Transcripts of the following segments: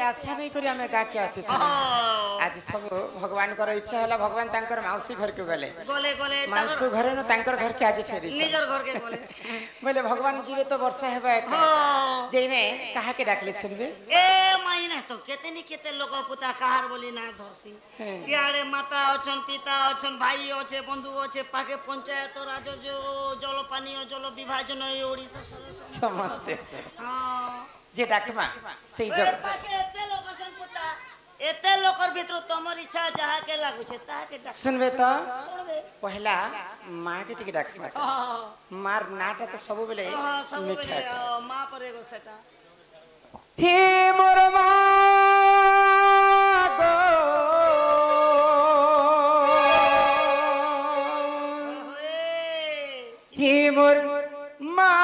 आशा नहीं करी हमें का के आसी आज सब भगवान कर इच्छा होला भगवान तांकर मौसी घर के गले मौसी घर न तांकर घर के आज फेरी निजर घर के बोले बोले भगवान जीवे तो वर्षा हेबा जेने कहा के डाकले सुनबे ए माइना तो केते लोग पुता कहार बोली ना धरसी यारे माता अछन पिता अछन भाई अछे बंधु अछे पाके पंचायत राज जो जल पानी जल विभाजन ओडिसा समझते हां जे डाकमा सही जग पाके एते लोग अछन पुता एते लोकर भीतर तमर इच्छा जहा के लागु छे ता के डाक सुनबे तो सुनबे पहला मां के टिके डाकमा मार नाटा तो सब बेले मीठा मां पर एगो सेटा हे मोर मां गो हे मोर मां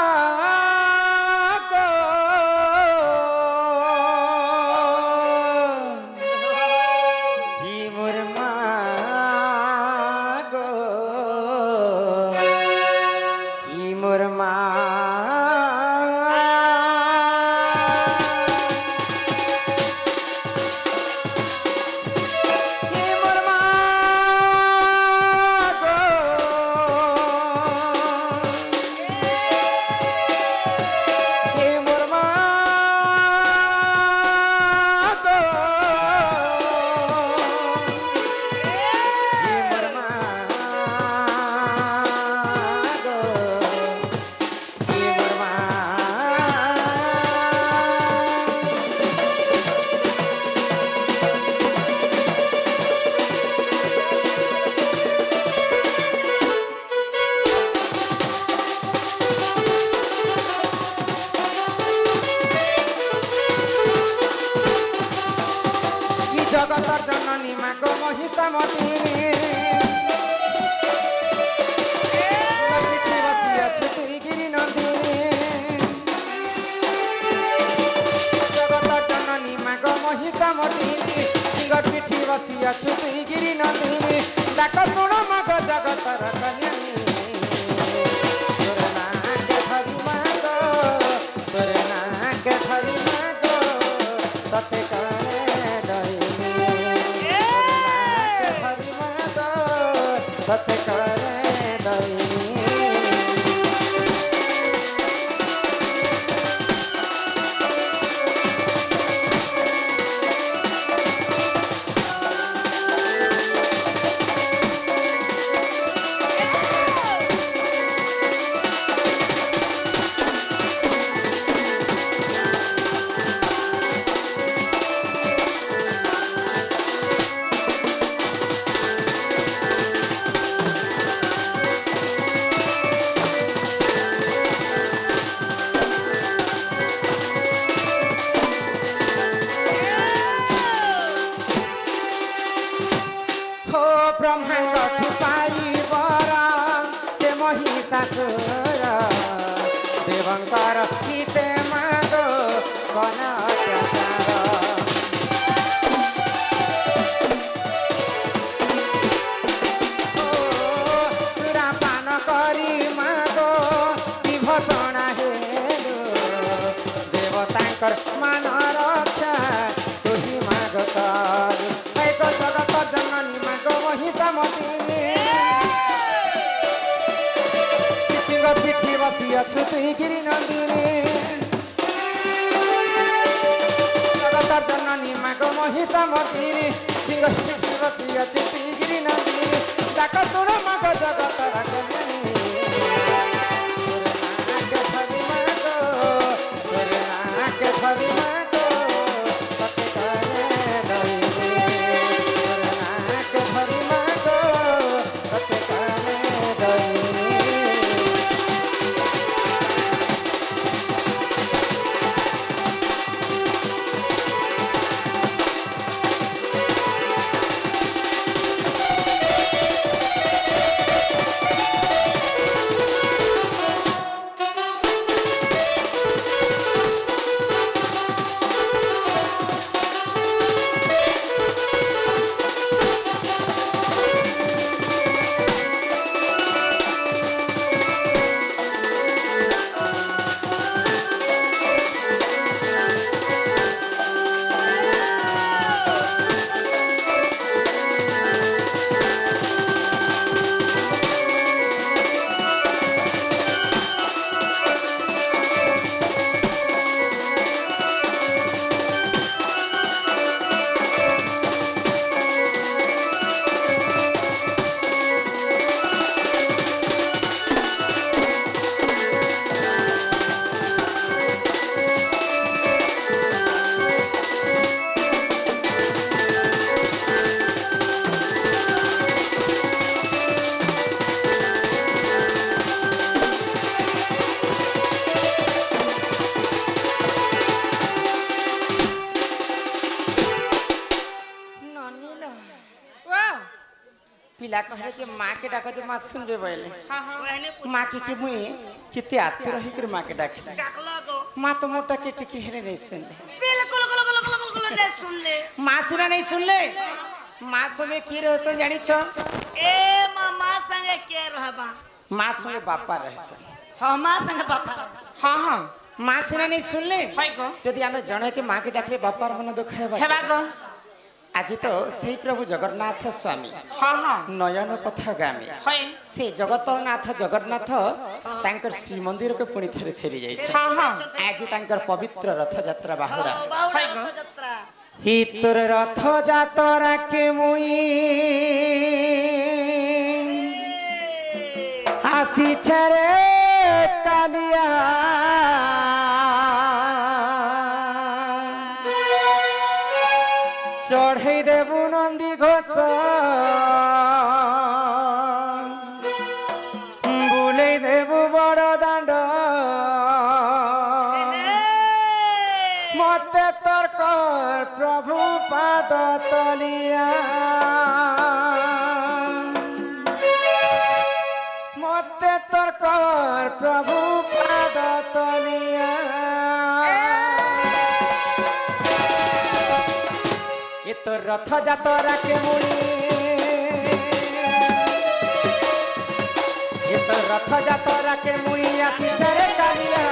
जगतर जननी माँ गो महिषा मतिनी पिठी बसी अछि तुई गिरी नंदिनी जगतर जननी माँ गो महिषा मतिनी सिंगर पिठी बसी अछि तुई गिरी नंदिनी डाक सुन माँ गो जगतर कल्याणी तोर नाक धरि माँ गो तोर नाक धरि माँ गो तते काले बत करे दई ब्रह्मांड ठुपाई बरा से महिषासुर देवंकर गीते मागो कन अत्याचार सुरापान करी मागो विभूषण हेलु देवतांकर मान रक्षा तुही माग कर ऐको जगत जननी मागो महिषा मतिनी सिंह पिठी बसी अछु तुही गिरी नंदिनी जगत जननी मागो महिषा मतिनी सिंह पिठी बसी अछु तुही गिरी नंदिनी डाक सुन मागो जगत कल्याणी तोर नाक धरि मागो तोर नाक धरि मागो तते करे दई तोर नाक धरि मागो तते करे दई पिला कहले जे माँ के डाक जे माँ सुनबे बोले वहने माँ के मुई किते आते रही कर माँ के डाक डाकला को माँ तो मोटा के टिकी हेरे नहीं सुन ले बिल्कुल कुल नहीं सुन ले माँ सुना नहीं सुन ले माँ संगे की रहसन जानी छ ए मामा संगे के रहबा माँ संगे बापा रहसन हां मां संगे बापा हाँ हाँ माँ सिना नहीं सुन ले जदि आमे जणे के माँ के डाकले बापार मन दुख हेबा को आज तो सही प्रभु जगन्नाथ स्वामी हाँ हाँ नयन पथगामी से जगतनाथ जगन्नाथ तांकर श्री मंदिर के पुणी थरे फेरी जाई हाँ हाँ आज तांकर पवित्र रथ यात्रा बाहुरा रथ यात्रा ही तोर रथ यात्रा के मुई हासी छरे कालिया चढ़े देबु नंदी घोष बुले देबु बड़ दांड मते तर्क प्रभु पाद तलिया मते तर्क प्रभु पाद तलिया तो रथ यात्रा के मुई तो रथ यात्रा के मुई आसी छरे कालिया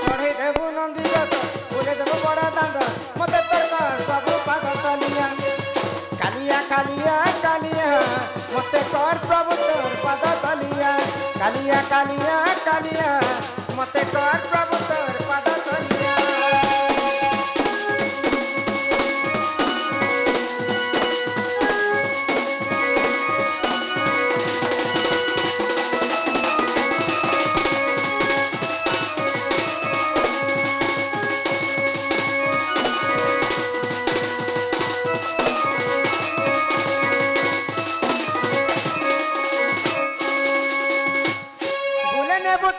चढ़े देबु नंदी रथ बोले देबु बड़ा दांड मते तोर प्रभु पाद तलिया कालिया कालिया कालिया मते कर प्रभु तोर पाद तलिया कालिया कालिया कालिया मते कर प्रभु तोर पाद तलिया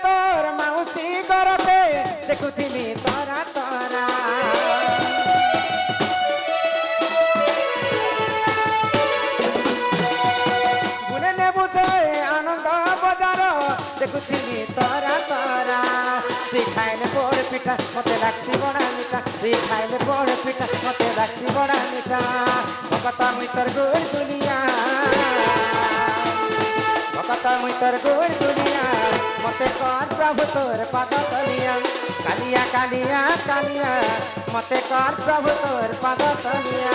तोर मौसी गरते देखुथिली तोरा तोरा बुले ने बुझे आनंद बजार देखुथिली तोरा तोरा तुई खाइले पोड़ पिठा मते लागसी बड़ा मिठा तुई खाइले पोड़ पिठा मते लागसी बड़ा मिठा भगत मुई तोर गोर दुनिया भगत मुई तोर गोर दुनिया मते कर प्रभु तोर पाद तलिया कालिया कालिया कालिया मते कर प्रभु तोर पाद तलिया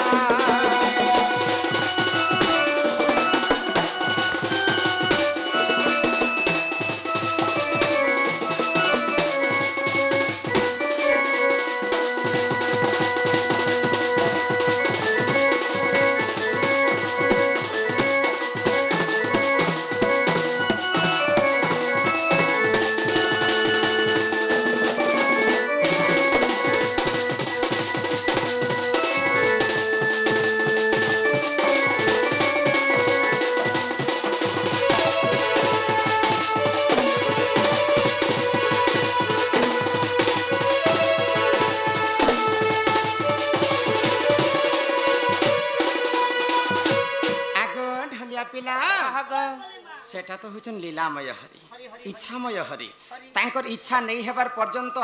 सेटा तो होचन लीलामय हरि इच्छामय हरि तांकर इच्छा नहीं हेबार पर्यंत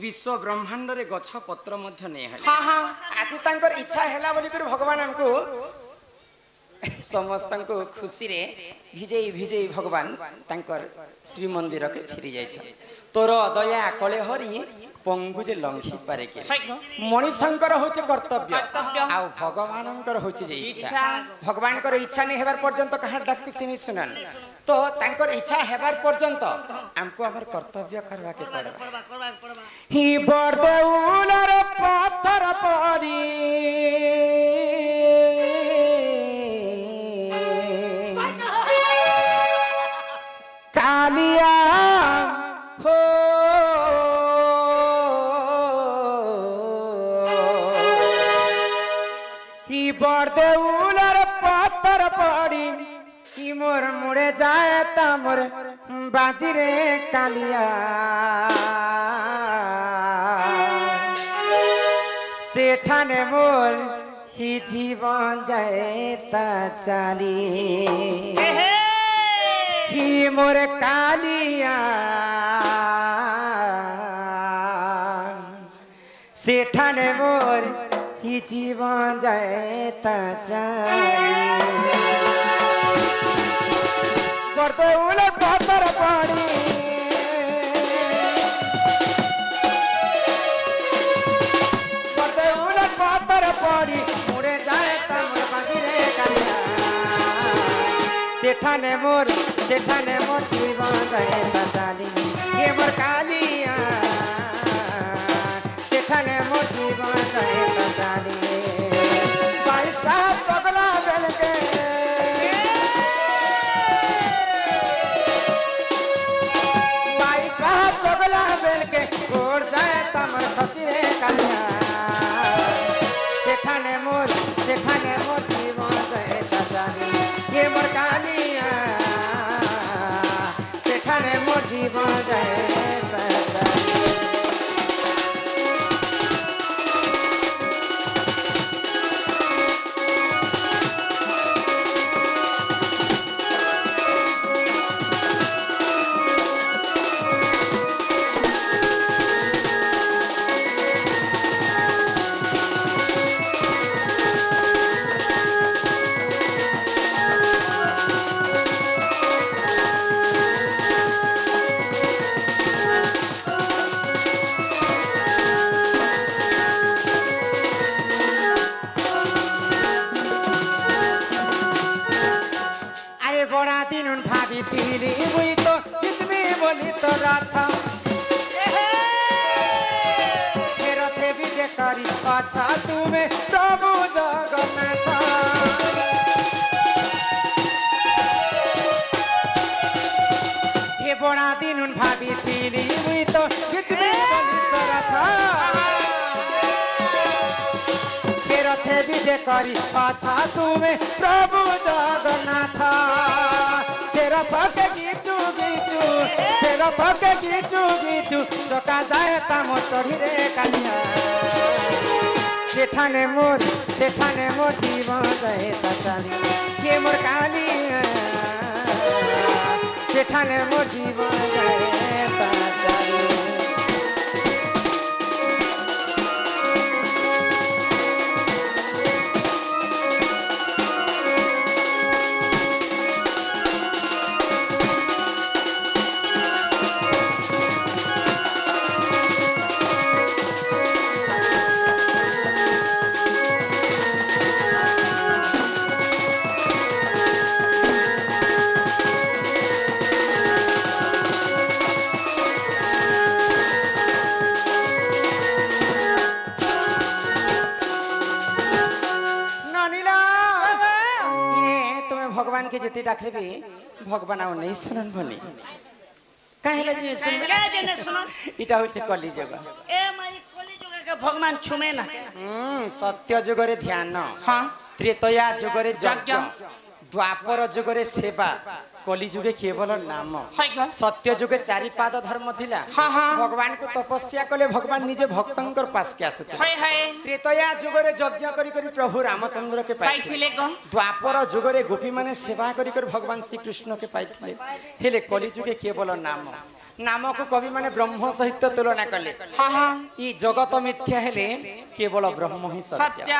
विश्व ब्रह्मांड रे गछ पत्र मध्य नहीं है हां हां आज तांकर इच्छा हैला बोली कर भगवान हमको समस्त को खुशी रे भिजई भिजई भगवान तांकर श्री मंदिर के फिरी जाय छ तोर दया कले हरि पंगु जे लंघी पारे के मणिशंकर होचे कर्तव्य आ भगवानंकर होचे जे इच्छा भगवान कर इच्छा नहीं हेबार पर्यंत कहा डाक सिनी सुनन तो तांकर इच्छा हेबार पर्यंत हमको हमर कर्तव्य करवा के पड़बा ही बरदेउलर पत्थर पड़ी कालिया हो बरदेउलर पत्थर पड़ी कि मोर मुड़े जाए ता मोर बाजी रे कालिया सेठाने मोर हि जीवन जाता चाली हि मोर कालिया सेठाने मोर हि जीवन जाता चाली करते उलट पातर पानी करते उलट पातर पानी मुड़े जाए तमर बाजी रे कालिया सेठाने मोर जीवन जाता चाली ये मोर कालिया सेठाने मोर जीवन जाता चाली बाईस रात चगला बेल के चगला बेल के गोड़ जाए तमर खसी रे कालिया सेठाने मोर जीवन जाए चाली ये मोर कालिया सेठाने मोर जीवन जाए चाली बड़ा दिन भाभी तीली हुई तो किच में बोली तो राथा फिर थे विजय करी अच्छा तुम्हें प्रभु जगन्नाथ ये बड़ा दिन भाभी तीली हुई तो किच में बोली तो राथा फिर थे विजय करी अच्छा तुम्हें प्रभु जगन्नाथ गीचू चका जाए तामो चढ़ी रे कालिया सेठाने मोर जीवन जाए चाली ये मोर कालिया सेठाने मोर जीवन जाए चाली भगवान के जति डाकबी भगवान आउ नहीं सुनन भनी काहेला जे सुन क्या जने सुनन इटा होचे कली जुग ए माई कली जुग के भगवान छुमे ना सत्य जुग रे ध्यान हां त्रेतया जुग रे यज्ञ द्वापर जुग रे सेवा कली जुगे केवल नाम सत्य जुगे चारि पाद धर्म थिला भगवान को तपस्या कले भगवान निजे भक्तंकर पास के आसते त्रेतया जुग रे यज्ञ करी करी प्रभु रामचंद्र के पाइथिले द्वापर जुग रे गोपी माने सेवा करी करी भगवान श्री कृष्ण के पाइथिले हेले कली जुगे केवल नाम नाम को कवि माने ब्रह्म सहित तुलना कले ई जगत मिथ्या हेले केवल ब्रह्म ही सत्य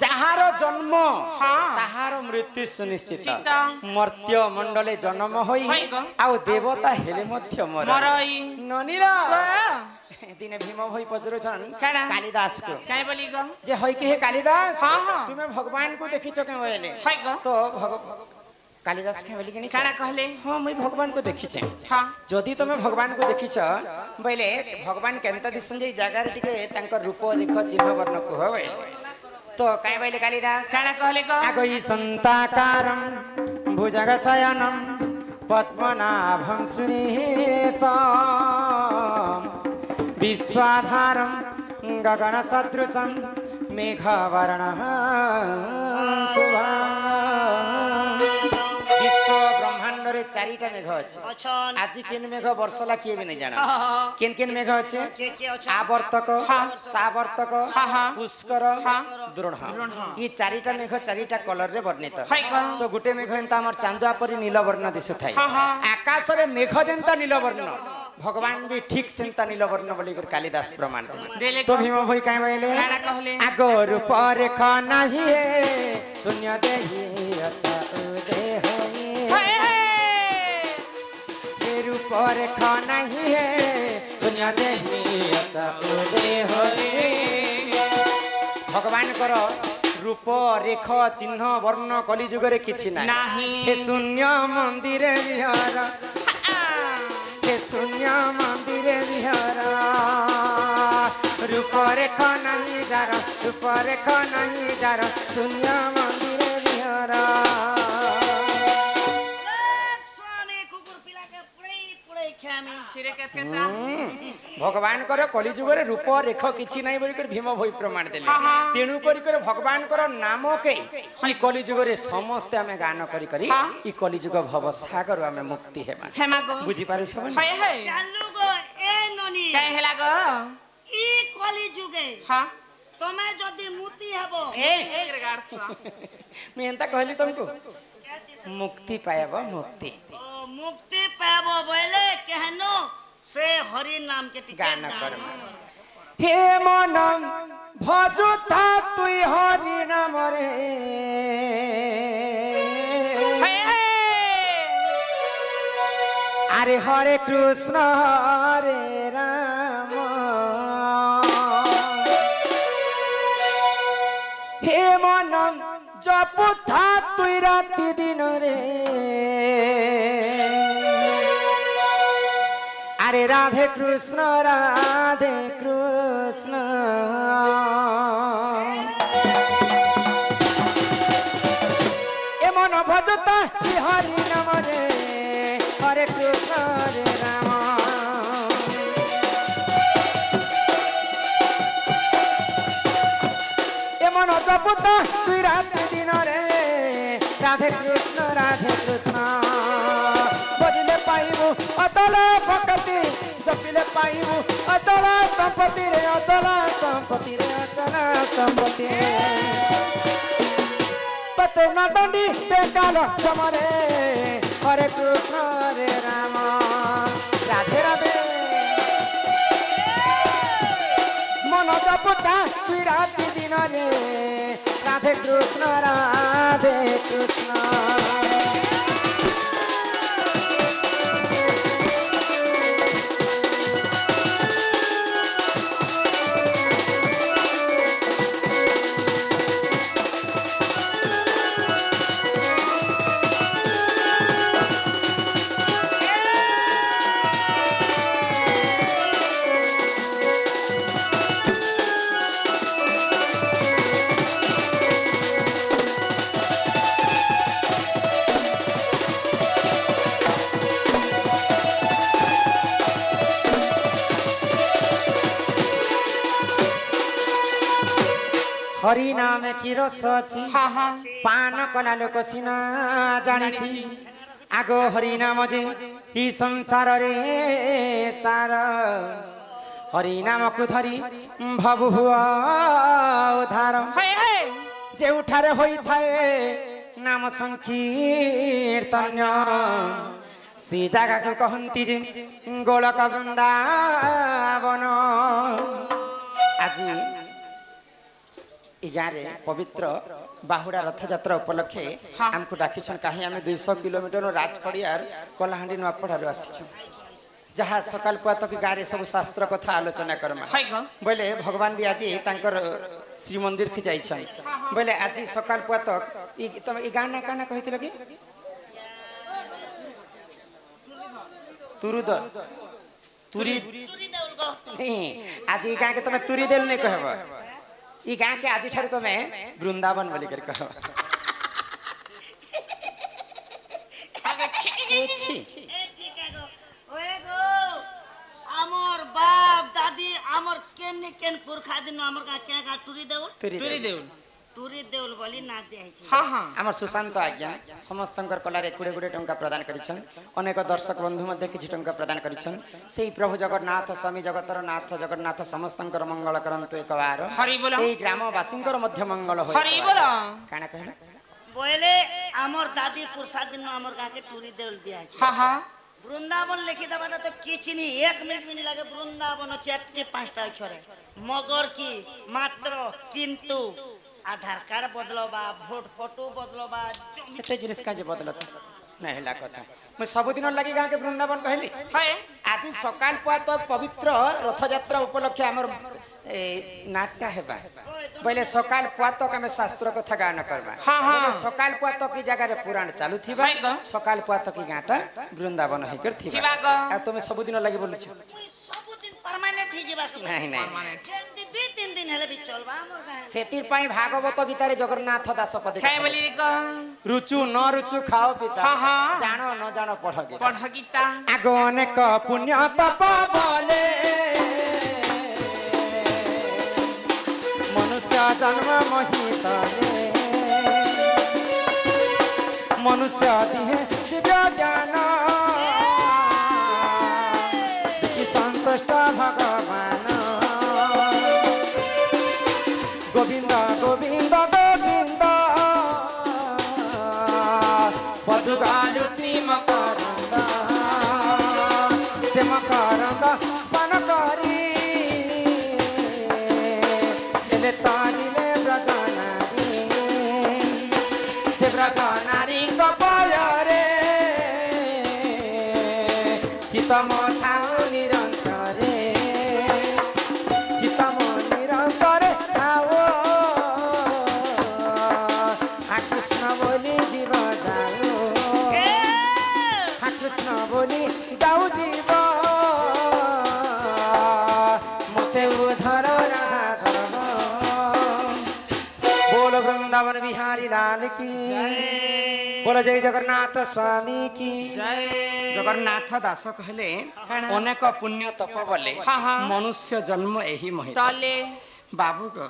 जहार जन्म ताहार मृत्यु सुनिश्चित मर्त्य मंडले जन्म होई आउ देवता हेले मध्य मरई ननीरा दिने भीम भई पजरछन कालिदास को काय बोली ग जे होई के हे कालिदास तुमे भगवान को देखिछो के होइले तो कालिदास के बोली के काना कहले हां मैं भगवान को देखिछे हां जदी तुमे भगवान को देखिछ बइले भगवान केनता दिसन जे जगह रे टिके तांकर रूप रेख चिन्ह वर्ण को होवे तो काय बइले कालिदास काना कहले ग आगई संताकारम भुजगशयनम पद्मनाभं सुरेशम विश्वाधारम गगन सदृशम मेघवर्णः शुभम् विश्व ब्रह्मांड रे चारिटा मेघ अछि अछन आज किन मेघ वर्षला किए भी नहीं जाना किन किन मेघ अछि के अछन आवर्तक सावर्तक पुष्कर द्रोण ये चारिटा मेघ चारिटा कलर रे वर्णित तो गुटे मेघ एंता हमर चांदुआ परी नील वर्ण दिसु थाई आकाश रे मेघ जेंता नील वर्ण भगवान भी ठीक सेंता नील वर्ण बोली कर कालिदास प्रमाण तो भीम भई काई बोले आगो रूप रेखा नाही शून्य देही अच्छा उदय होई रूप रेखा नाही शून्य देही अच्छा उदय होई भगवान करो रूप रेख चिन्ह वर्ण कली जुग रे किछि नाही हे शून्य मंदिर विहार हे शून्य मंदिर विहार रूप रेख नहीं जार रूप रेख नहीं जार शून्य मंदिर विहार स्वामी कुकुर पिला के पुड़ई खामी छिरे के भगवान कर कली जुग रे रूप रेख किछि नाही बोली कर भीम भई प्रमाण देले तेनु करी कर भगवान कर नाम के ई कली जुग रे समस्त हमें गान करी करी ई कली जुग भव सागर हमें मुक्ति हेमा बुझी पारु सब चालू गो ए ननी काय हेला गो ई कली जुगे हां तमे जदी मुक्ति हेबो एक रेगार सुआ मैं एंता कहली तुमको मुक्ति पाएबो मुक्ति ओ मुक्ति पाबो बोले कहनो से हरि नाम के गान कर हे मन भजुता तुई हरि नाम रे अरे हरे कृष्ण हरे राम हे मन जपुथा तुई राति दिन रे अरे राधे कृष्ण ए मन भजता हरि नाम रे हरे कृष्ण हरे राम ए मन जपता तुई राति दिन रे राधे कृष्ण बजले पाइबू अचल भक्ति जपिले पाइबू अचल संपत्ति रे अचल संपत्ति रे अचल संपत्ति पते न दंडी बेकाल जमरे हरे कृष्ण हरे राम राधे राधे मन जपता तुई राति दिन रे राधे कृष्ण हरि नाम की रस अछि पान कला लोक सिना जानिछि आगो हरि नाम जे ही संसार रे सार हरि नाम को धरी भव हुआ उद्धार जे उठारे होई थाए नाम संकीर्तन सी जगह को कहंती जे गोलक वृंदावन आज गाँव पवित्र बाहुड़ा रथ यात्रा उपलक्षे आमको डाकिछन कहीं आम 200 किलोमीटर राजखड़ियार कलाहांडी नुआपड़ारू आसी जहाँ सकाल पुआतक गाँव सब शास्त्र कथा आलोचना करमा बोले भगवान भी आज तांकर श्रीमंदिर की जाइछन बोले आज सकाल पुआतक तुम ई गाँव ना काना कहिथिल कि तुरुद तुरी नहीं आज ई गाँव के तुम तुरी देल नहीं कहब ई गाँव के आज ठार तुम्हें वृंदावन बोली कर कह आमर बाप दादी आमर केन केन पुरखा दिन आमर का क्या का टुरी देउ तुरी देउ टूरी देउल बोली ना दियाइछि हाँ हाँ आम सुशांत आज्ञा समस्त कलारे 20 टंका प्रदान करिछन अनेक दर्शक बंधु मध्ये किछि टंका प्रदान करिछन सेही प्रभु जगन्नाथ स्वामी जगतर नाथ जगन्नाथ समस्तंकर मंगल करंतु एक बार हरि बोल एई ग्रामवासींकर मध्य मंगल होय हरि बोल काना कहला बोले हमर दादी पुरसा दिन हमर गां के टूरी देउल दियाइछि हाँ हाँ वृंदावन लिखि दबाटा तो किछि नहीं 1 मिनट भी नहीं लागे वृंदावन 4-5टा अक्षरे मगर की मात्र किंतु आधार कार्ड बदलबा वोट फोटो बदलबा केते जिनिस का जे बदलत नहला कथा मैं सब दिन लगी गां के वृंदावन कहली है आज सकाल पुआ तक पवित्र रथ यात्रा उपलक्ष्य हमर नाटटा हेबा पहले सकाल पुआ तक हमें शास्त्र कथा गान करबा हाँ, हाँ। सकाल पुआ तक की जगह रे पुराण चालू थिबा है ग। सकाल पुआ तक की गाटा वृंदावन है कर थिबा थिबा ग। आ तुम सब दिन लगी बोलछ सब दिन परमानेंट ही जेबा नहीं नहीं परमानेंट 2-3 दिन हेले भी चलबा हमर गां सेतिर पाई भागवत गीता रे जगन्नाथ दास पदे खाए बोली क रुचु न रुचु खाओ पिता हाँ, हाँ। जानो न जानो पढ़ गीता पढ़ गीता आगो अनेक पुण्य तप बोले मनुष्य जन्म महितले मनुष्य दिहे दिव्य ज्ञान कि संतुष्ट भगवान गोविंद गोविंद गोविंद पदुगालुची मकरंद से मकरंद पन करी ले तारिले ब्रजनारी से ब्रजनारी कपायरे चितम थाउ निरंतरे चितम निरंतरे थाओ हा कृष्ण बोली जीव जाओ हा कृष्ण बोली जाऊ जीव मते उधर राधा धर्म बोल वृंदावन बिहारी लाल की बोल जय जगन्नाथ स्वामी की जगन्नाथ दास कहले अनेक पुण्य तप बोले हाँ, हाँ। मनुष्य जन्म एही महिला तले बाबू को